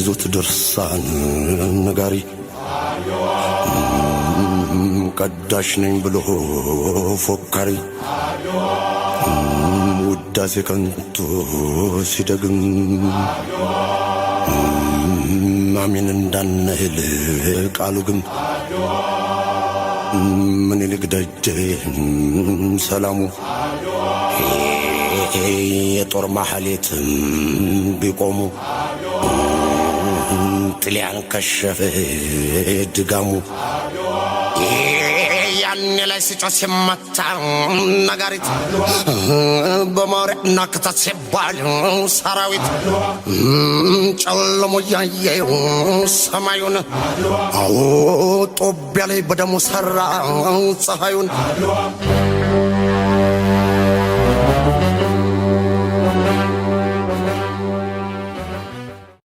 ይዞት ድርሳን ነጋሪ ቀዳሽ ነኝ ብሎ ፎካሪ ውዳሴ ከንቱ ሲደግም አሜን እንዳንል ቃሉ ግን ምን ይልግደጅ ሰላሙ የጦር ማህሌት ቢቆሙ ጥሊያን ከሸፈ ድጋሙ ያኔ ላይ ሲጮህ ሲመታ ነጋሪት በማውሪያና ክተት ሲባል ሰራዊት ጨለሞ ያየው ሰማዩን አዎ ጦቢያ ላይ በደሙ ሰራ ፀሐዩን